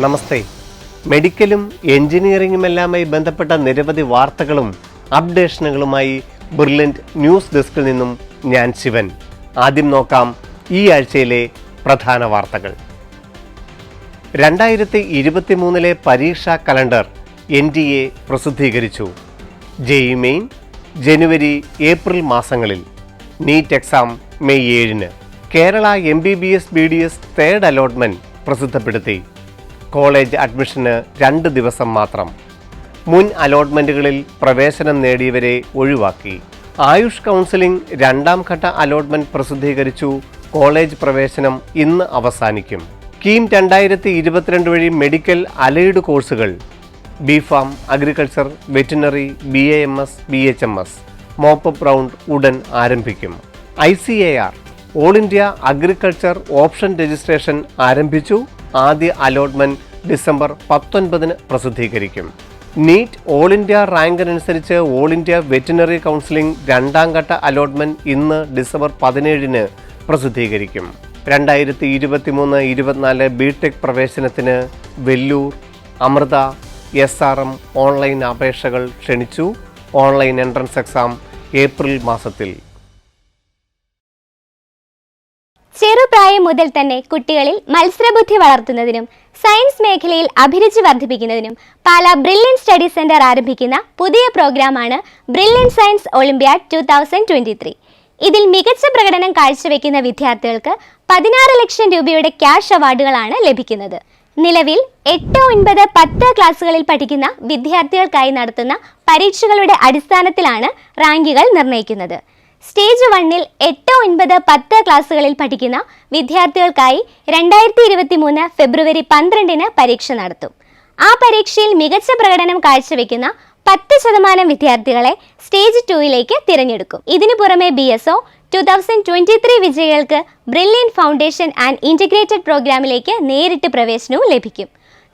നമസ്തേ. മെഡിക്കലും എഞ്ചിനീയറിംഗുമെല്ലാമായി ബന്ധപ്പെട്ട നിരവധി വാർത്തകളും അപ്ഡേഷനുകളുമായി ബ്രില്യൻറ്റ് ന്യൂസ് ഡെസ്കിൽ നിന്നും ഞാൻ ശിവൻ. ആദ്യം നോക്കാം ഈ ആഴ്ചയിലെ പ്രധാന വാർത്തകൾ. 2023 പരീക്ഷാ കലണ്ടർ NTA പ്രസിദ്ധീകരിച്ചു. JEE മെയിൻ ജനുവരി ഏപ്രിൽ മാസങ്ങളിൽ, NEET exam May 7. Kerala MBBS BDS third allotment പ്രസിദ്ധപ്പെടുത്തി. കോളേജ് അഡ്മിഷന് 2 ദിവസം മാത്രം. മുൻ അലോട്ട്മെന്റുകളിൽ പ്രവേശനം നേടിയവരെ ഒഴിവാക്കി. ആയുഷ് കൗൺസിലിംഗ് 2ാം ഘട്ട അലോട്ട്മെന്റ് പ്രസിദ്ധീകരിച്ചു. കോളേജ് പ്രവേശനം ഇന്ന് അവസാനിക്കും. കീം 2022 വഴി മെഡിക്കൽ അലൈഡ് കോഴ്സുകൾ BPharm, agriculture, veterinary, BAMS, BHMS mop up round ഉടൻ ആരംഭിക്കും. ICAR all India agriculture option registration ആരംഭിച്ചു. ആദ്യ അലോട്ട്മെന്റ് ഡിസംബർ 19 പ്രസിദ്ധീകരിക്കും. നീറ്റ് ഓൾ ഇന്ത്യ റാങ്കിനനുസരിച്ച് ഓൾ ഇന്ത്യ വെറ്റിനറി കൗൺസിലിംഗ് 2ാം ഘട്ട അലോട്ട്മെന്റ് ഇന്ന് ഡിസംബർ 17 പ്രസിദ്ധീകരിക്കും. 2023-24 ബിടെക് പ്രവേശനത്തിന് വെല്ലൂർ, അമൃത, SRM ഓൺലൈൻ അപേക്ഷകൾ ക്ഷണിച്ചു. ഓൺലൈൻ എൻട്രൻസ് എക്സാം ഏപ്രിൽ മാസത്തിൽ. ചെറുപ്രായം മുതൽ തന്നെ കുട്ടികളിൽ മത്സരബുദ്ധി വളർത്തുന്നതിനും സയൻസ് മേഖലയിൽ അഭിരുചി വർദ്ധിപ്പിക്കുന്നതിനും പാലാ ബ്രില്യൻറ്റ് സ്റ്റഡി സെന്റർ ആരംഭിക്കുന്ന പുതിയ പ്രോഗ്രാമാണ് ബ്രില്യൻറ്റ് സയൻസ് ഒളിമ്പ്യാഡ് 2023. ഇതിൽ മികച്ച പ്രകടനം കാഴ്ചവെക്കുന്ന വിദ്യാർത്ഥികൾക്ക് 16 ലക്ഷം രൂപയുടെ ക്യാഷ് അവാർഡുകളാണ് ലഭിക്കുന്നത്. നിലവിൽ 8, 9, 10 ക്ലാസ്സുകളിൽ പഠിക്കുന്ന വിദ്യാർത്ഥികൾക്കായി നടത്തുന്ന പരീക്ഷകളുടെ അടിസ്ഥാനത്തിലാണ് റാങ്കുകൾ നിർണ്ണയിക്കുന്നത്. സ്റ്റേജ് 1-ൽ 8, 9, 10 ക്ലാസ്സുകളിൽ പഠിക്കുന്ന വിദ്യാർത്ഥികൾക്കായി 2023 ഫെബ്രുവരി 12 പരീക്ഷ നടത്തും. ആ പരീക്ഷയിൽ മികച്ച പ്രകടനം കാഴ്ചവെക്കുന്ന 10% വിദ്യാർത്ഥികളെ സ്റ്റേജ് 2-ലേക്ക് തിരഞ്ഞെടുക്കും. ഇതിനു പുറമെ BSO 2023 വിജയികൾക്ക് ബ്രില്യൻറ്റ് ഫൗണ്ടേഷൻ ആൻഡ് ഇൻ്റഗ്രേറ്റഡ് പ്രോഗ്രാമിലേക്ക് നേരിട്ട് പ്രവേശനവും ലഭിക്കും.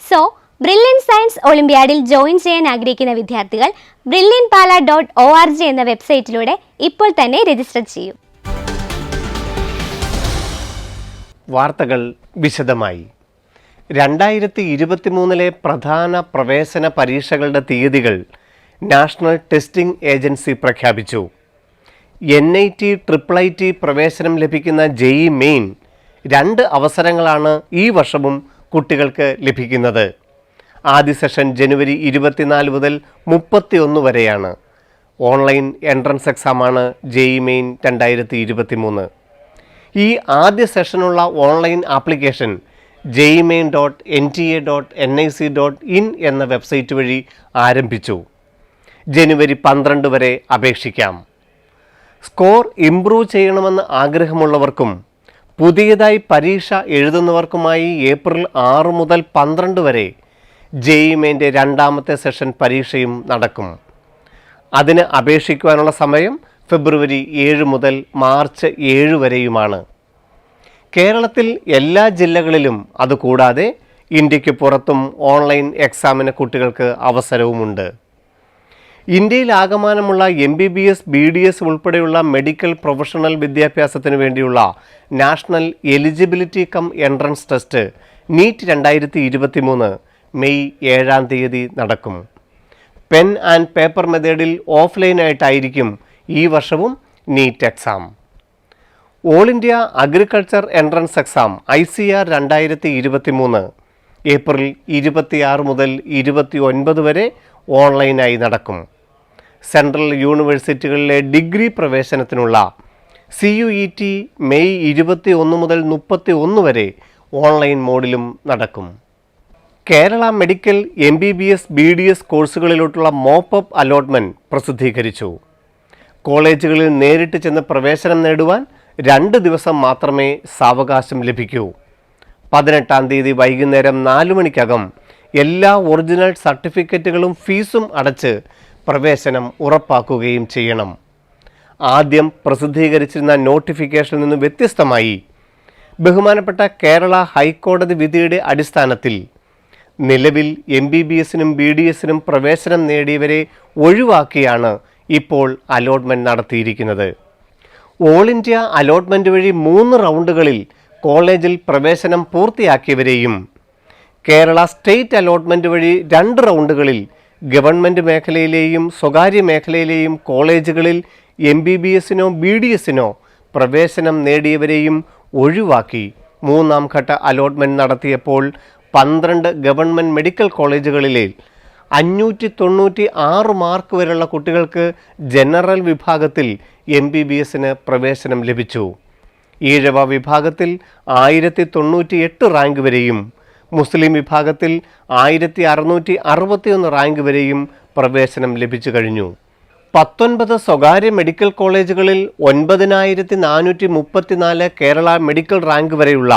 സോ ബ്രില്യൻറ്റ് സയൻസ് ഒളിമ്പ്യാഡിൽ ജോയിൻ ചെയ്യാൻ ആഗ്രഹിക്കുന്ന വിദ്യാർത്ഥികൾ brilliantpala.org എന്ന വെബ്സൈറ്റിലൂടെ ഇപ്പോൾ തന്നെ രജിസ്റ്റർ ചെയ്യും. വാർത്തകൾ വിശദമായി. 2023 പ്രധാന പ്രവേശന പരീക്ഷകളുടെ തീയതികൾ നാഷണൽ ടെസ്റ്റിംഗ് ഏജൻസി പ്രഖ്യാപിച്ചു. NIT, IIIT പ്രവേശനം ലഭിക്കുന്ന JEE മെയിൻ 2 അവസരങ്ങളാണ് ഈ വർഷവും കുട്ടികൾക്ക് ലഭിക്കുന്നത്. ആദ്യ സെഷൻ ജനുവരി 24 മുതൽ 31 വരെയാണ്. ഓൺലൈൻ എൻട്രൻസ് എക്സാമാണ് JEE മെയിൻ 2023. ഈ ആദ്യ സെഷനുള്ള ഓൺലൈൻ ആപ്ലിക്കേഷൻ jemain.nta.nic.in എന്ന വെബ്സൈറ്റ് വഴി ആരംഭിച്ചു. ജനുവരി 12 വരെ അപേക്ഷിക്കാം. സ്കോർ ഇംപ്രൂവ് ചെയ്യണമെന്ന് ആഗ്രഹമുള്ളവർക്കും പുതിയതായി പരീക്ഷ എഴുതുന്നവർക്കുമായി ഏപ്രിൽ 6 മുതൽ 12 വരെ JEE മെയിൻ്റെ 2ാമത്തെ സെഷൻ പരീക്ഷയും നടക്കും. അതിന് അപേക്ഷിക്കുവാനുള്ള സമയം ഫെബ്രുവരി 7 മുതൽ മാർച്ച് 7 വരെയുമാണ്. കേരളത്തിൽ എല്ലാ ജില്ലകളിലും അതുകൂടാതെ ഇന്ത്യക്ക് പുറത്തും ഓൺലൈൻ എക്സാമിന് കുട്ടികൾക്ക് അവസരവുമുണ്ട്. ഇന്ത്യയിലാകമാനമുള്ള MBBS BDS ഉൾപ്പെടെയുള്ള മെഡിക്കൽ പ്രൊഫഷണൽ വിദ്യാഭ്യാസത്തിന് വേണ്ടിയുള്ള national eligibility cum entrance test NEET 2023 May 7 നടക്കും. പെൻ ആൻഡ് പേപ്പർ മെത്തേഡിൽ ഓഫ്ലൈനായിട്ടായിരിക്കും ഈ വർഷവും NEET exam. All India agriculture entrance exam ICAR 2023 April 26 മുതൽ 29 വരെ ഓൺലൈനായി നടക്കും. സെൻട്രൽ യൂണിവേഴ്സിറ്റികളിലെ ഡിഗ്രി പ്രവേശനത്തിനുള്ള CUET മെയ് 21 മുതൽ 31 വരെ ഓൺലൈൻ മോഡിലും നടക്കും. കേരള മെഡിക്കൽ MBBS BDS കോഴ്സുകളിലോട്ടുള്ള മോപ്പപ്പ് അലോട്ട്മെന്റ് പ്രസിദ്ധീകരിച്ചു. കോളേജുകളിൽ നേരിട്ട് ചെന്ന് പ്രവേശനം നേടുവാൻ 2 ദിവസം മാത്രമേ സാവകാശം ലഭിക്കൂ. 18-ാം തീയതി വൈകുന്നേരം 4 മണിക്കകം എല്ലാ ഒറിജിനൽ സർട്ടിഫിക്കറ്റുകളും ഫീസും അടച്ച് പ്രവേശനം ഉറപ്പാക്കുകയും ചെയ്യണം. ആദ്യം പ്രസിദ്ധീകരിച്ചിരുന്ന നോട്ടിഫിക്കേഷനിൽ നിന്ന് വ്യത്യസ്തമായി ബഹുമാനപ്പെട്ട കേരള ഹൈക്കോടതി വിധിയുടെ അടിസ്ഥാനത്തിൽ നിലവിൽ MBBSനും BDSനും പ്രവേശനം നേടിയവരെ ഒഴിവാക്കിയാണ് ഇപ്പോൾ അലോട്ട്മെന്റ് നടത്തിയിരിക്കുന്നത്. ഓൾ ഇന്ത്യ അലോട്ട്മെന്റ് വഴി 3 റൗണ്ടുകളിൽ കോളേജിൽ പ്രവേശനം പൂർത്തിയാക്കിയവരെയും കേരള സ്റ്റേറ്റ് അലോട്ട്മെൻറ്റ് വഴി 2 റൗണ്ടുകളിൽ ഗവൺമെൻറ് മേഖലയിലെയും സ്വകാര്യ മേഖലയിലെയും കോളേജുകളിൽ MBBSനോ BDSനോ പ്രവേശനം നേടിയവരെയും ഒഴിവാക്കി 3ാം ഘട്ട അലോട്ട്മെൻറ്റ് നടത്തിയപ്പോൾ 12 ഗവൺമെൻറ് മെഡിക്കൽ കോളേജുകളിലെ 596 മാർക്ക് വരെയുള്ള കുട്ടികൾക്ക് ജനറൽ വിഭാഗത്തിൽ MBBSന് പ്രവേശനം ലഭിച്ചു. ഈഴവ വിഭാഗത്തിൽ 1098 റാങ്ക് വരെയും മുസ്ലിം വിഭാഗത്തിൽ 1661 റാങ്ക് വരെയും പ്രവേശനം ലഭിച്ചു കഴിഞ്ഞു. 19 സ്വകാര്യ മെഡിക്കൽ കോളേജുകളിൽ 9434 കേരള മെഡിക്കൽ റാങ്ക് വരെയുള്ള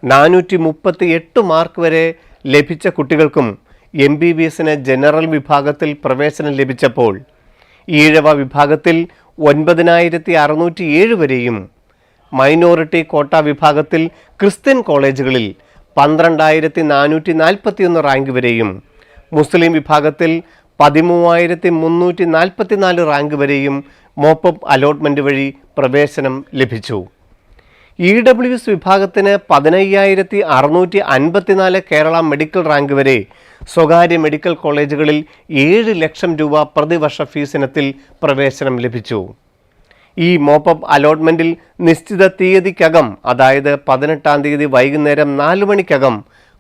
438 മാർക്ക് വരെ ലഭിച്ച കുട്ടികൾക്കും MBBSന് ജനറൽ വിഭാഗത്തിൽ പ്രവേശനം ലഭിച്ചപ്പോൾ ഈഴവ വിഭാഗത്തിൽ 9607 വരെയും മൈനോറിറ്റി കോട്ട വിഭാഗത്തിൽ ക്രിസ്ത്യൻ കോളേജുകളിൽ 12441 റാങ്ക് വരെയും മുസ്ലിം വിഭാഗത്തിൽ 13344 റാങ്ക് വരെയും മോപ്പപ്പ് അലോട്ട്മെൻറ്റ് വഴി പ്രവേശനം ലഭിച്ചു. EWS വിഭാഗത്തിന് 15654 കേരള മെഡിക്കൽ റാങ്ക് വരെ സ്വകാര്യ മെഡിക്കൽ കോളേജുകളിൽ 7 ലക്ഷം രൂപ പ്രതിവർഷ ഫീസിനത്തിൽ പ്രവേശനം ലഭിച്ചു. ഈ മോപ്പപ്പ് അലോട്ട്മെൻറ്റിൽ നിശ്ചിത തീയതിക്കകം, അതായത് 18-ാം തീയതി വൈകുന്നേരം 4 മണിക്കകം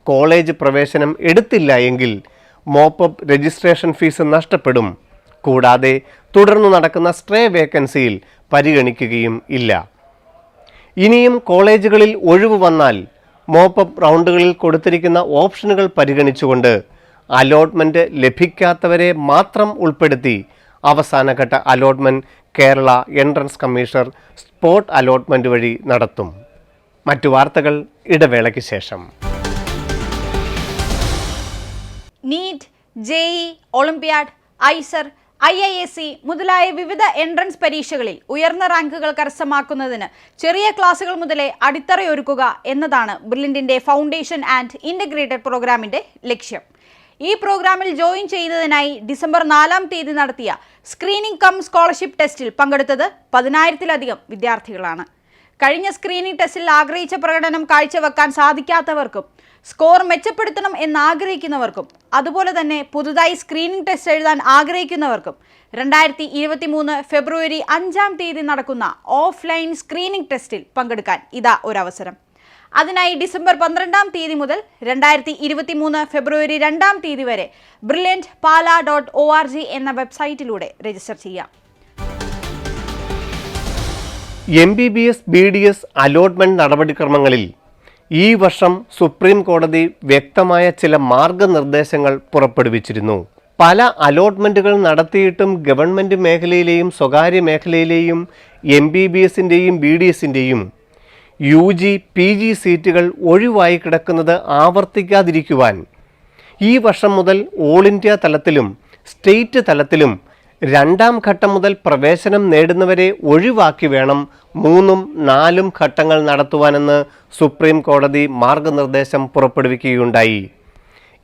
കോളേജ് പ്രവേശനം എടുത്തില്ല എങ്കിൽ മോപ്പപ്പ് രജിസ്ട്രേഷൻ ഫീസ് നഷ്ടപ്പെടും. കൂടാതെ തുടർന്ന് നടക്കുന്ന സ്ട്രേ വേക്കൻസിയിൽ പരിഗണിക്കുകയും ഇല്ല. ഇനിയും കോളേജുകളിൽ ഒഴിവ് വന്നാൽ മോപ്പപ്പ് റൗണ്ടുകളിൽ കൊടുത്തിരിക്കുന്ന ഓപ്ഷനുകൾ പരിഗണിച്ചുകൊണ്ട് അലോട്ട്മെൻറ്റ് ലഭിക്കാത്തവരെ മാത്രം ഉൾപ്പെടുത്തി അവസാനഘട്ട allotment Kerala entrance commissioner spot allotment വഴി നടത്തും. മറ്റു വാർത്തകൾ ഇടവേളയ്ക്ക് ശേഷം. NEET, JEE, olympiad, IISER, IISc മുതലായ വിവിധ എൻട്രൻസ് പരീക്ഷകളിൽ ഉയർന്ന റാങ്കുകൾ കരസ്ഥമാക്കുന്നതിന് ചെറിയ ക്ലാസുകൾ മുതലേ അടിത്തറയൊരുക്കുക എന്നതാണ് ബ്രില്യൻറ്റിൻ്റെ ഫൗണ്ടേഷൻ ആൻഡ് ഇൻ്റഗ്രേറ്റഡ് പ്രോഗ്രാമിൻ്റെ ലക്ഷ്യം. ഈ പ്രോഗ്രാമിൽ ജോയിൻ ചെയ്യുന്നതിനായി ഡിസംബർ 4-ാം തീയതി നടത്തിയ സ്ക്രീനിംഗ് കം സ്കോളർഷിപ്പ് ടെസ്റ്റിൽ പങ്കെടുത്തത് 10,000-ലധികം വിദ്യാർത്ഥികളാണ്. കഴിഞ്ഞ സ്ക്രീനിംഗ് ടെസ്റ്റിൽ ആഗ്രഹിച്ച പ്രകടനം കാഴ്ചവെക്കാൻ സാധിക്കാത്തവർക്കും സ്കോർ മെച്ചപ്പെടുത്തണം എന്നാഗ്രഹിക്കുന്നവർക്കും അതുപോലെ തന്നെ പുതുതായി സ്ക്രീനിംഗ് ടെസ്റ്റ് എഴുതാൻ ആഗ്രഹിക്കുന്നവർക്കും 2023 ഫെബ്രുവരി 5-ാം തീയതി നടക്കുന്ന ഓഫ്ലൈൻ സ്ക്രീനിംഗ് ടെസ്റ്റിൽ പങ്കെടുക്കാൻ ഇതാ ഒരവസരം. അതിനായി ഡിസംബർ 12-ാം തീയതി മുതൽ 2023 ഫെബ്രുവരി 2-ാം തീയതി വരെ brilliantpala.org എന്ന വെബ്സൈറ്റിലൂടെ രജിസ്റ്റർ ചെയ്യാം. MBBS BDS അലോട്ട്മെൻറ്റ് നടപടിക്രമങ്ങളിൽ ഈ വർഷം സുപ്രീം കോടതി വ്യക്തമായ ചില മാർഗനിർദ്ദേശങ്ങൾ പുറപ്പെടുവിച്ചിരുന്നു. പല അലോട്ട്മെൻറ്റുകൾ നടത്തിയിട്ടും ഗവൺമെൻറ് മേഖലയിലെയും സ്വകാര്യ മേഖലയിലെയും MBBSൻ്റെയും BDSൻ്റെയും UG PG സീറ്റുകൾ ഒഴിവായി കിടക്കുന്നത് ആവർത്തിക്കാതിരിക്കുവാൻ ഈ വർഷം മുതൽ ഓൾ ഇന്ത്യ തലത്തിലും സ്റ്റേറ്റ് തലത്തിലും 2-ാം ഘട്ടം മുതൽ പ്രവേശനം നേടുന്നവരെ ഒഴിവാക്കി വേണം 3ഉം 4ഉം ഘട്ടങ്ങൾ നടത്തുവാനെന്ന് സുപ്രീം കോടതി മാർഗനിർദ്ദേശം പുറപ്പെടുവിക്കുകയുണ്ടായി.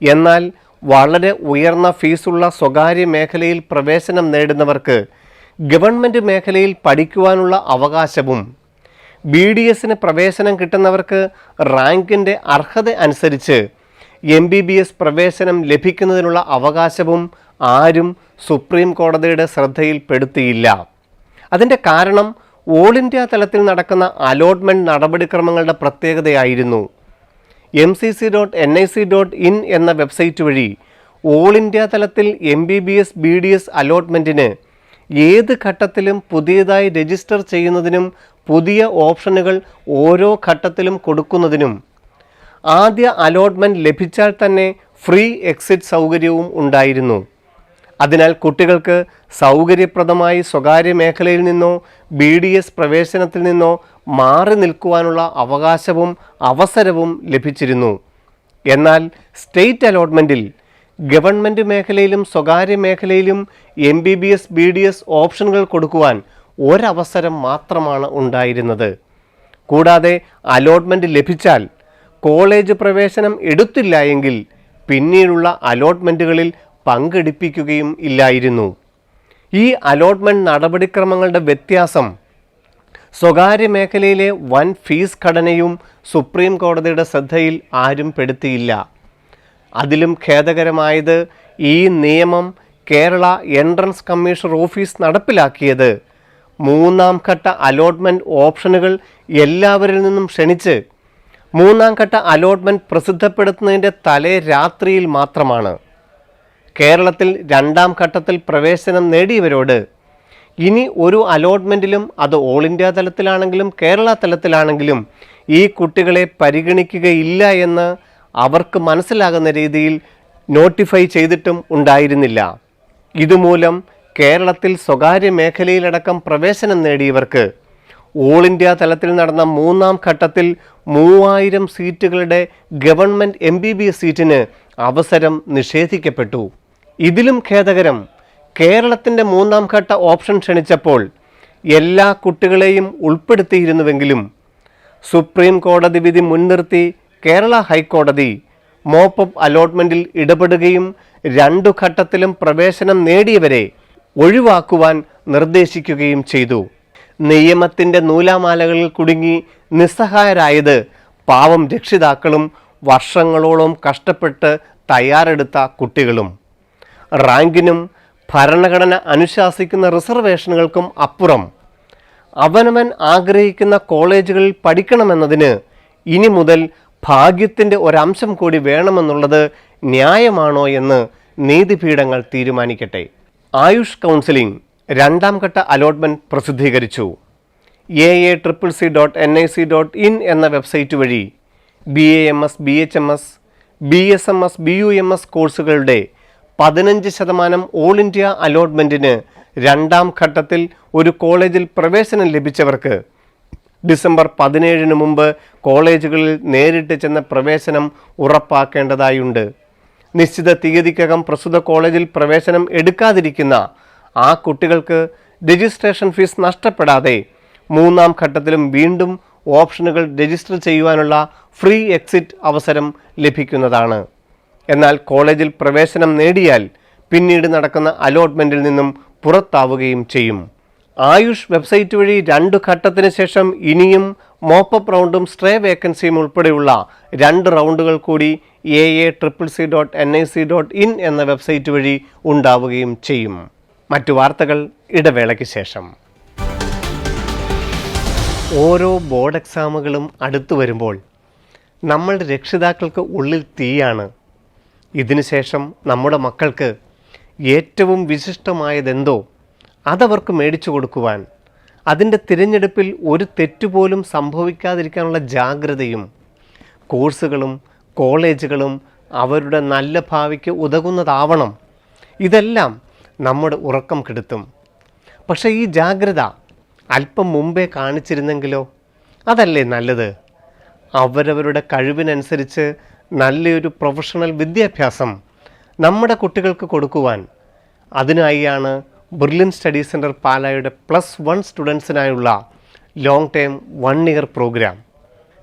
എന്നാൽ വളരെ ഉയർന്ന ഫീസുള്ള സ്വകാര്യ മേഖലയിൽ പ്രവേശനം നേടുന്നവർക്ക് ഗവൺമെൻറ് മേഖലയിൽ പഠിക്കുവാനുള്ള അവകാശവും BDSന് പ്രവേശനം കിട്ടുന്നവർക്ക് റാങ്കിൻ്റെ അർഹത അനുസരിച്ച് MBBS പ്രവേശനം ലഭിക്കുന്നതിനുള്ള അവകാശവും ആരും സുപ്രീം കോടതിയുടെ ശ്രദ്ധയിൽപ്പെടുത്തിയില്ല. അതിൻ്റെ കാരണം ഓൾ ഇന്ത്യ തലത്തിൽ നടക്കുന്ന അലോട്ട്മെൻറ്റ് നടപടിക്രമങ്ങളുടെ പ്രത്യേകതയായിരുന്നു. mcc.nic.in എന്ന വെബ്സൈറ്റ് വഴി ഓൾ ഇന്ത്യ തലത്തിൽ MBBS BDS അലോട്ട്മെൻറ്റിന് ഏത് ഘട്ടത്തിലും പുതിയതായി രജിസ്റ്റർ ചെയ്യുന്നതിനും പുതിയ ഓപ്ഷനുകൾ ഓരോ ഘട്ടത്തിലും കൊടുക്കുന്നതിനും ആദ്യ അലോട്ട്മെൻറ്റ് ലഭിച്ചാൽ തന്നെ ഫ്രീ എക്സിറ്റ് സൗകര്യവും ഉണ്ടായിരുന്നു. അതിനാൽ കുട്ടികൾക്ക് സൗകര്യപ്രദമായി സ്വകാര്യ മേഖലയിൽ നിന്നോ BDS പ്രവേശനത്തിൽ നിന്നോ മാറി നിൽക്കുവാനുള്ള അവകാശവും അവസരവും ലഭിച്ചിരുന്നു. എന്നാൽ സ്റ്റേറ്റ് അലോട്ട്മെൻറ്റിൽ ഗവൺമെൻറ് മേഖലയിലും സ്വകാര്യ മേഖലയിലും MBBS BDS ഓപ്ഷനുകൾ കൊടുക്കുവാൻ ഒരവസരം മാത്രമാണ് ഉണ്ടായിരുന്നത്. കൂടാതെ അലോട്ട്മെൻറ്റ് ലഭിച്ചാൽ കോളേജ് പ്രവേശനം എടുത്തില്ല എങ്കിൽ പിന്നീടുള്ള അലോട്ട്മെൻറ്റുകളിൽ പങ്കെടുപ്പിക്കുകയും ഇല്ലായിരുന്നു. ഈ അലോട്ട്മെൻറ്റ് നടപടിക്രമങ്ങളുടെ വ്യത്യാസം സ്വകാര്യ മേഖലയിലെ വൻ ഫീസ് ഘടനയും സുപ്രീം കോടതിയുടെ ശ്രദ്ധയിൽ ആരും പെടുത്തിയില്ല. അതിലും ഖേദകരമായത് ഈ നിയമം കേരള എൻട്രൻസ് കമ്മീഷണർ ഓഫീസ് നടപ്പിലാക്കിയത് 3ാം ഘട്ട അലോട്ട്മെൻറ്റ് ഓപ്ഷനുകൾ എല്ലാവരിൽ നിന്നും ക്ഷണിച്ച് 3ാം ഘട്ട അലോട്ട്മെൻറ്റ് പ്രസിദ്ധപ്പെടുത്തുന്നതിൻ്റെ തലേ രാത്രിയിൽ മാത്രമാണ്. കേരളത്തിൽ 2ാം ഘട്ടത്തിൽ പ്രവേശനം നേടിയവരോട് ഇനി ഒരു അലോട്ട്മെൻറ്റിലും, അത് ഓൾ ഇന്ത്യ തലത്തിലാണെങ്കിലും കേരള തലത്തിലാണെങ്കിലും, ഈ കുട്ടികളെ പരിഗണിക്കുകയില്ല എന്ന് അവർക്ക് മനസ്സിലാകുന്ന രീതിയിൽ നോട്ടിഫൈ ചെയ്തിട്ടും ഉണ്ടായിരുന്നില്ല. ഇതുമൂലം കേരളത്തിൽ സ്വകാര്യ മേഖലയിലടക്കം പ്രവേശനം നേടിയവർക്ക് ഓൾ ഇന്ത്യ തലത്തിൽ നടന്ന 3ാം ഘട്ടത്തിൽ 3000 സീറ്റുകളുടെ ഗവൺമെൻറ് MBBS സീറ്റിന് അവസരം നിഷേധിക്കപ്പെട്ടു. ഇതിലും ഖേദകരം, കേരളത്തിൻ്റെ 3ാം ഘട്ട ഓപ്ഷൻ ക്ഷണിച്ചപ്പോൾ എല്ലാ കുട്ടികളെയും ഉൾപ്പെടുത്തിയിരുന്നുവെങ്കിലും സുപ്രീം കോടതി വിധി മുൻനിർത്തി കേരള ഹൈക്കോടതി മോപ്പപ്പ് അലോട്ട്മെൻറ്റിൽ ഇടപെടുകയും 2 ഘട്ടത്തിലും പ്രവേശനം നേടിയവരെ ഒഴിവാക്കുവാൻ നിർദ്ദേശിക്കുകയും ചെയ്തു. നിയമത്തിൻ്റെ നൂലാമാലകളിൽ കുടുങ്ങി നിസ്സഹായരായത് പാവം രക്ഷിതാക്കളും വർഷങ്ങളോളം കഷ്ടപ്പെട്ട് തയ്യാറെടുത്ത കുട്ടികളും. റാങ്കിനും ഭരണഘടന അനുശാസിക്കുന്ന റിസർവേഷനുകൾക്കും അപ്പുറം അവനവൻ ആഗ്രഹിക്കുന്ന കോളേജുകളിൽ പഠിക്കണമെന്നതിന് ഇനി മുതൽ ഭാഗ്യത്തിൻ്റെ ഒരംശം കൂടി വേണമെന്നുള്ളത് ന്യായമാണോ എന്ന് നീതിപീഠങ്ങൾ തീരുമാനിക്കട്ടെ. ആയുഷ് കൗൺസിലിംഗ് 2ാം ഘട്ട അലോട്ട്മെൻറ്റ് പ്രസിദ്ധീകരിച്ചു. AACCC.nic.in എന്ന വെബ്സൈറ്റ് വഴി BAMS, BHMS, BSMS, BUMS കോഴ്സുകളുടെ 15% ഓൾ ഇന്ത്യ അലോട്ട്മെൻറ്റിന് 2ാം ഘട്ടത്തിൽ ഒരു കോളേജിൽ പ്രവേശനം ലഭിച്ചവർക്ക് ഡിസംബർ 17 മുമ്പ് കോളേജുകളിൽ നേരിട്ട് ചെന്ന പ്രവേശനം ഉറപ്പാക്കേണ്ടതായുണ്ട്. നിശ്ചിത തീയതിക്കകം പ്രസ്തുത കോളേജിൽ പ്രവേശനം എടുക്കാതിരിക്കുന്ന ആ കുട്ടികൾക്ക് രജിസ്ട്രേഷൻ ഫീസ് നഷ്ടപ്പെടാതെ 3ാം ഘട്ടത്തിലും വീണ്ടും ഓപ്ഷനുകൾ രജിസ്റ്റർ ചെയ്യുവാനുള്ള ഫ്രീ എക്സിറ്റ് അവസരം ലഭിക്കുന്നതാണ്. എന്നാൽ കോളേജിൽ പ്രവേശനം നേടിയാൽ പിന്നീട് നടക്കുന്ന അലോട്ട്മെൻറ്റിൽ നിന്നും പുറത്താവുകയും ചെയ്യും. ആയുഷ് വെബ്സൈറ്റ് വഴി 2 ഘട്ടത്തിന് ശേഷം ഇനിയും മോപ്പപ്പ് റൗണ്ടും സ്ട്രേ വേക്കൻസിയും ഉൾപ്പെടെയുള്ള 2 റൗണ്ടുകൾ കൂടി AACCC.nic.in എന്ന വെബ്സൈറ്റ് വഴി ഉണ്ടാവുകയും ചെയ്യും. മറ്റു വാർത്തകൾ ഇടവേളയ്ക്ക് ശേഷം. ഓരോ ബോർഡ് എക്സാമുകളും അടുത്തു വരുമ്പോൾ നമ്മളുടെ രക്ഷിതാക്കൾക്ക് ഉള്ളിൽ തീയാണ്. ഇതിനുശേഷം നമ്മുടെ മക്കൾക്ക് ഏറ്റവും വിശിഷ്ടമായതെന്തോ അതവർക്ക് മേടിച്ചു കൊടുക്കുവാൻ, അതിൻ്റെ തിരഞ്ഞെടുപ്പിൽ ഒരു തെറ്റുപോലും സംഭവിക്കാതിരിക്കാനുള്ള ജാഗ്രതയും കോഴ്സുകളും കോളേജുകളും അവരുടെ നല്ല ഭാവിക്ക് ഉതകുന്നതാവണം. ഇതെല്ലാം നമ്മുടെ ഉറക്കം കെടുത്തും. പക്ഷേ ഈ ജാഗ്രത അല്പം മുമ്പേ കാണിച്ചിരുന്നെങ്കിലോ? അതല്ലേ നല്ലത്. അവരവരുടെ കഴിവിനനുസരിച്ച് നല്ലൊരു പ്രൊഫഷണൽ വിദ്യാഭ്യാസം നമ്മുടെ കുട്ടികൾക്ക് കൊടുക്കുവാൻ അതിനായാണ് ബ്രില്യൻ സ്റ്റഡി സെൻറ്റർ പാലായുടെ +1 സ്റ്റുഡൻസിനായുള്ള ലോങ് ടേം 1 ഇയർ പ്രോഗ്രാം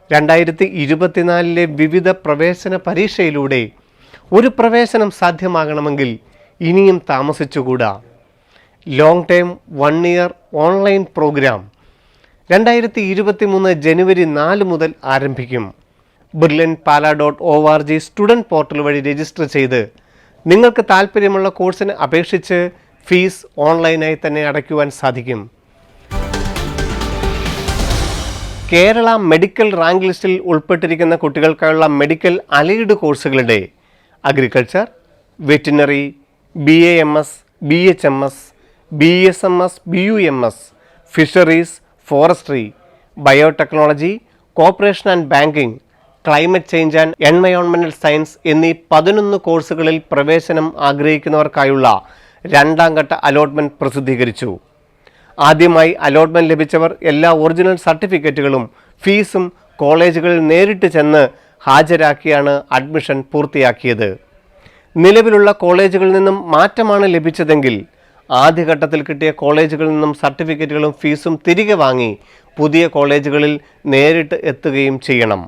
2024 വിവിധ പ്രവേശന പരീക്ഷയിലൂടെ ഒരു പ്രവേശനം സാധ്യമാകണമെങ്കിൽ ഇനിയും താമസിച്ചുകൂടാ. Long term 1 year online program 2023 January 4 മുതൽ ആരംഭിക്കും. brilliantpala.org സ്റ്റുഡൻറ്റ് പോർട്ടൽ വഴി രജിസ്റ്റർ ചെയ്ത് നിങ്ങൾക്ക് താല്പര്യമുള്ള കോഴ്സിന് അപേക്ഷിച്ച് ഫീസ് ഓൺലൈനായി തന്നെ അടയ്ക്കുവാൻ സാധിക്കും. കേരള മെഡിക്കൽ റാങ്ക് ലിസ്റ്റിൽ ഉൾപ്പെട്ടിരിക്കുന്ന കുട്ടികൾക്കായുള്ള മെഡിക്കൽ അലൈഡ് കോഴ്സുകളുടെ agriculture, veterinary, BAMS, BHMS, BSMS, BUMS, fisheries, forestry, biotechnology, corporation and banking, climate change and environmental science എന്നീ 11 കോഴ്സുകളിൽ പ്രവേശനം ആഗ്രഹിക്കുന്നവർക്കായുള്ള 2ാം ഘട്ട അലോട്ട്മെൻറ്റ് പ്രസിദ്ധീകരിച്ചു. ആദ്യമായി അലോട്ട്മെൻറ്റ് ലഭിച്ചവർ എല്ലാ ഒറിജിനൽ സർട്ടിഫിക്കറ്റുകളും ഫീസും കോളേജുകളിൽ നേരിട്ട് ചെന്ന് ഹാജരാക്കിയാണ് അഡ്മിഷൻ പൂർത്തിയാക്കിയത്. നിലവിലുള്ള കോളേജുകളിൽ നിന്നും മാറ്റമാണ് ലഭിച്ചതെങ്കിൽ ആദ്യഘട്ടത്തിൽ കിട്ടിയ കോളേജുകളിൽ നിന്നും സർട്ടിഫിക്കറ്റുകളും ഫീസും തിരികെ വാങ്ങി പുതിയ കോളേജുകളിൽ നേരിട്ട് എത്തുകയും ചെയ്യണം.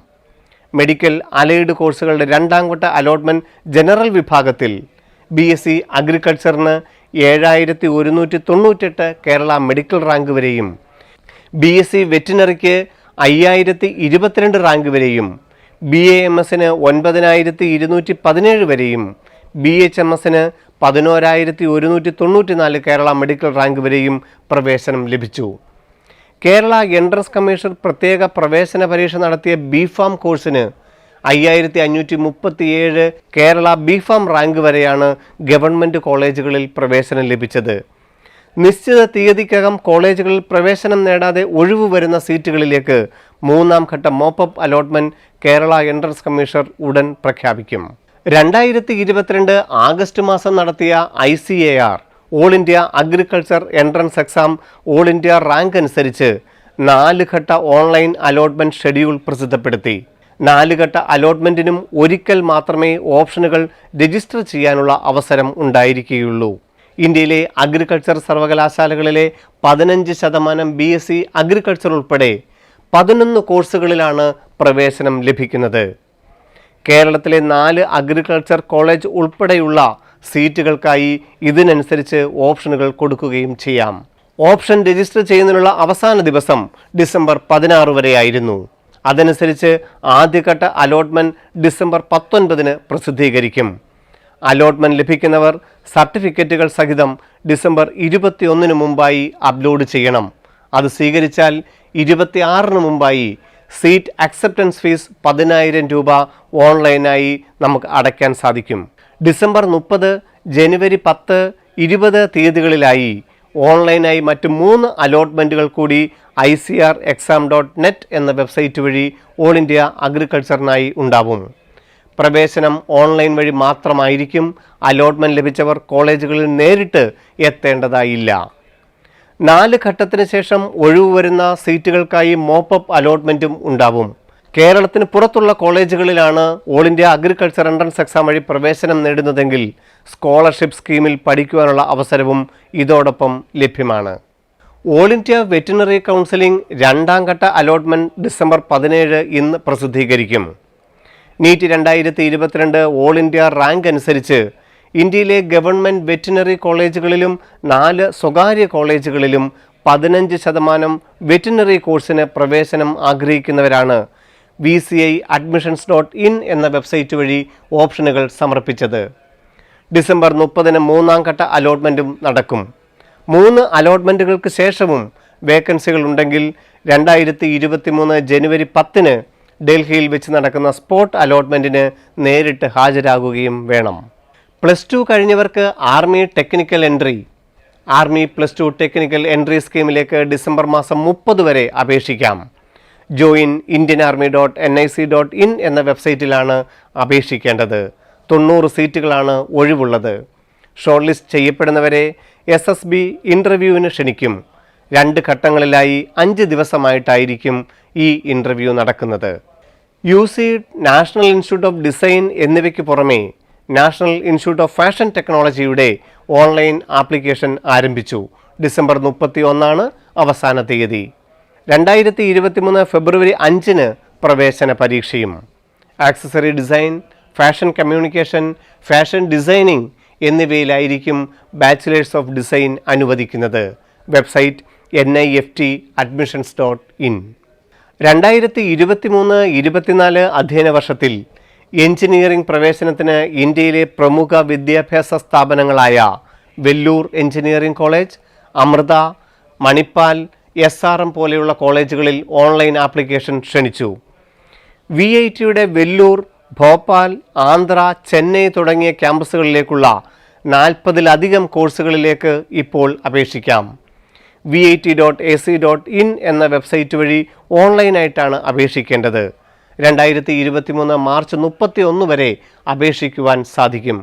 മെഡിക്കൽ അലൈഡ് കോഴ്സുകളുടെ 2ാം ഘട്ട അലോട്ട്മെൻറ്റ് ജനറൽ വിഭാഗത്തിൽ BSc അഗ്രികൾച്ചറിന് 7198 കേരള മെഡിക്കൽ റാങ്ക് വരെയും, BSc വെറ്റിനറിക്ക് 5022 റാങ്ക് വരെയും, BAMSന് 9217 വരെയും BHMSന് 11194 കേരള മെഡിക്കൽ റാങ്ക് വരെയും പ്രവേശനം ലഭിച്ചു. കേരള എൻട്രൻസ് കമ്മീഷൻ പ്രത്യേക പ്രവേശന പരീക്ഷ നടത്തിയ BPharm കോഴ്സിന് 5537 കേരള BPharm റാങ്ക് വരെയാണ് ഗവൺമെൻറ് കോളേജുകളിൽ പ്രവേശനം ലഭിച്ചത്. നിശ്ചിത തീയതിക്കകം കോളേജുകളിൽ പ്രവേശനം നേടാതെ ഒഴിവ് വരുന്ന സീറ്റുകളിലേക്ക് മൂന്നാം ഘട്ട mop-up allotment Kerala entrance commission ഉടൻ പ്രഖ്യാപിക്കും. 2022 ആഗസ്റ്റ് മാസം നടത്തിയ ICAR all India agriculture entrance exam all India rank അനുസരിച്ച് 4 ഘട്ട ഓൺലൈൻ അലോട്ട്മെന്റ് ഷെഡ്യൂൾ പ്രസിദ്ധപ്പെടുത്തി. 4 ഘട്ട അലോട്ട്മെന്റിനും ഒരിക്കൽ മാത്രമേ ഓപ്ഷനുകൾ രജിസ്റ്റർ ചെയ്യാനുള്ള അവസരം ഉണ്ടായിരിക്കുകയുള്ളൂ. ഇന്ത്യയിലെ അഗ്രികൾച്ചർ സർവകലാശാലകളിലെ 15% BSc അഗ്രികൾച്ചർ ഉൾപ്പെടെ 11 കോഴ്സുകളിലാണ് പ്രവേശനം ലഭിക്കുന്നത്. കേരളത്തിലെ 4 അഗ്രികൾച്ചർ കോളേജ് ഉൾപ്പെടെയുള്ള സീറ്റുകൾക്കായി ഇതിനനുസരിച്ച് ഓപ്ഷനുകൾ കൊടുക്കുകയും ചെയ്യാം. ഓപ്ഷൻ രജിസ്റ്റർ ചെയ്യുന്നതിനുള്ള അവസാന ദിവസം ഡിസംബർ 16 വരെയായിരുന്നു. അതനുസരിച്ച് ആദ്യഘട്ട അലോട്ട്മെന്റ് ഡിസംബർ 19 പ്രസിദ്ധീകരിക്കും. അലോട്ട്മെന്റ് ലഭിക്കുന്നവർ സർട്ടിഫിക്കറ്റുകൾ സഹിതം ഡിസംബർ 21 മുമ്പായി അപ്ലോഡ് ചെയ്യണം. അത് സ്വീകരിച്ചാൽ 26 മുമ്പായി സീറ്റ് അക്സെപ്റ്റൻസ് ഫീസ് 10,000 രൂപ ഓൺലൈനായി നമുക്ക് അടയ്ക്കാൻ സാധിക്കും. ഡിസംബർ 30, ജനുവരി 10, 20 തീയതികളിലായി ഓൺലൈനായി മറ്റ് 3 അലോട്ട്മെൻറ്റുകൾ കൂടി ICRexam.net എന്ന വെബ്സൈറ്റ് വഴി ഓൾ ഇന്ത്യ അഗ്രികൾച്ചറിനായി ഉണ്ടാവും. പ്രവേശനം ഓൺലൈൻ വഴി മാത്രമായിരിക്കും. അലോട്ട്മെൻറ്റ് ലഭിച്ചവർ കോളേജുകളിൽ നേരിട്ട് എത്തേണ്ടതായില്ല. 4 ഘട്ടത്തിന് ശേഷം ഒഴിവ് വരുന്ന സീറ്റുകൾക്കായി മോപ്പപ്പ് അലോട്ട്മെൻറ്റും ഉണ്ടാവും. കേരളത്തിന് പുറത്തുള്ള കോളേജുകളിലാണ് all India agriculture entrance exam വഴി പ്രവേശനം നേടുന്നതെങ്കിൽ സ്കോളർഷിപ്പ് സ്കീമിൽ പഠിക്കുവാനുള്ള അവസരവും ഇതോടൊപ്പം ലഭ്യമാണ്. ഓൾ ഇന്ത്യ വെറ്റിനറി കൗൺസിലിംഗ് 2ാം ഘട്ട അലോട്ട്മെൻറ്റ് ഡിസംബർ 17 ഇന്ന് പ്രസിദ്ധീകരിക്കും. നീറ്റ് 2022 ഓൾ ഇന്ത്യ റാങ്ക് അനുസരിച്ച് ഇന്ത്യയിലെ ഗവൺമെൻറ് വെറ്റിനറി കോളേജുകളിലും 4 സ്വകാര്യ കോളേജുകളിലും 15% വെറ്റിനറി കോഴ്സിന് പ്രവേശനം ആഗ്രഹിക്കുന്നവരാണ് VCI-admissions.in എന്ന വെബ്സൈറ്റ് വഴി ഓപ്ഷനുകൾ സമർപ്പിച്ചത്. ഡിസംബർ 30 3ാം ഘട്ട അലോട്ട്മെൻറ്റും നടക്കും. 3 അലോട്ട്മെൻറ്റുകൾക്ക് ശേഷവും വേക്കൻസികൾ ഉണ്ടെങ്കിൽ 2023 ജനുവരി 10 ഡൽഹിയിൽ വെച്ച് നടക്കുന്ന സ്പോട്ട് അലോട്ട്മെൻറ്റിന് നേരിട്ട് ഹാജരാകുകയും വേണം. +2 കഴിഞ്ഞവർക്ക് army technical entry, army +2 technical entry സ്കീമിലേക്ക് ഡിസംബർ മാസം 30 വരെ അപേക്ഷിക്കാം. ജോയിൻ indianarmy.nic.in എന്ന വെബ്സൈറ്റിലാണ് അപേക്ഷിക്കേണ്ടത്. 90 സീറ്റുകളാണ് ഒഴിവുള്ളത്. ഷോർട്ട് ലിസ്റ്റ് ചെയ്യപ്പെടുന്നവരെ SSB ഇൻ്റർവ്യൂവിന് ക്ഷണിക്കും. 2 ഘട്ടങ്ങളിലായി 5 ദിവസമായിട്ടായിരിക്കും ഈ ഇൻ്റർവ്യൂ നടക്കുന്നത്. USEED, national institute of design എന്നിവയ്ക്ക് പുറമെ നാഷണൽ ഇൻസ്റ്റിറ്റ്യൂട്ട് ഓഫ് ഫാഷൻ ടെക്നോളജിയുടെ ഓൺലൈൻ ആപ്ലിക്കേഷൻ ആരംഭിച്ചു. ഡിസംബർ 31 അവസാന തീയതി. 2023 ഫെബ്രുവരി 5 പ്രവേശന പരീക്ഷയും. Accessory design, fashion communication, fashion designing എന്നിവയിലായിരിക്കും ബാച്ചിലേഴ്സ് ഓഫ് ഡിസൈൻ അനുവദിക്കുന്നത്. Website NIFT-admissions.in. 2023-24 അധ്യയന വർഷത്തിൽ എഞ്ചിനീയറിംഗ് പ്രവേശനത്തിന് ഇന്ത്യയിലെ പ്രമുഖ വിദ്യാഭ്യാസ സ്ഥാപനങ്ങളായ Vellore engineering college, Amrita, Manipal, SRM പോലെയുള്ള കോളേജുകളിൽ ഓൺലൈൻ ആപ്ലിക്കേഷൻ ക്ഷണിച്ചു. VITയുടെ വെല്ലൂർ, ഭോപ്പാൽ, ആന്ധ്ര, ചെന്നൈ തുടങ്ങിയ ക്യാമ്പസുകളിലേക്കുള്ള 40-ലധികം കോഴ്സുകളിലേക്ക് ഇപ്പോൾ അപേക്ഷിക്കാം. VIT.ac.in എന്ന വെബ്സൈറ്റ് വഴി ഓൺലൈനായിട്ടാണ് അപേക്ഷിക്കേണ്ടത്. 2023 മാർച്ച് 31 വരെ അപേക്ഷിക്കുവാൻ സാധിക്കും.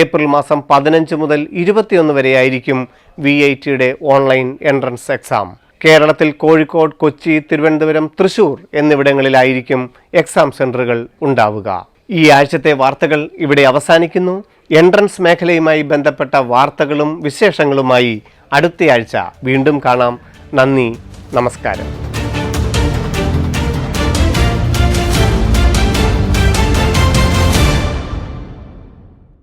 ഏപ്രിൽ മാസം 15 മുതൽ 21 വരെയായിരിക്കും VITയുടെ ഓൺലൈൻ എൻട്രൻസ് എക്സാം. കേരളത്തിൽ കോഴിക്കോട്, കൊച്ചി, തിരുവനന്തപുരം, തൃശൂർ എന്നിവിടങ്ങളിലായിരിക്കും എക്സാം സെൻറ്ററുകൾ ഉണ്ടാവുക. ഈ ആഴ്ചത്തെ വാർത്തകൾ ഇവിടെ അവസാനിക്കുന്നു. എൻട്രൻസ് മേഖലയുമായി ബന്ധപ്പെട്ട വാർത്തകളും വിശേഷങ്ങളുമായി അടുത്തയാഴ്ച വീണ്ടും കാണാം. നന്ദി, നമസ്കാരം.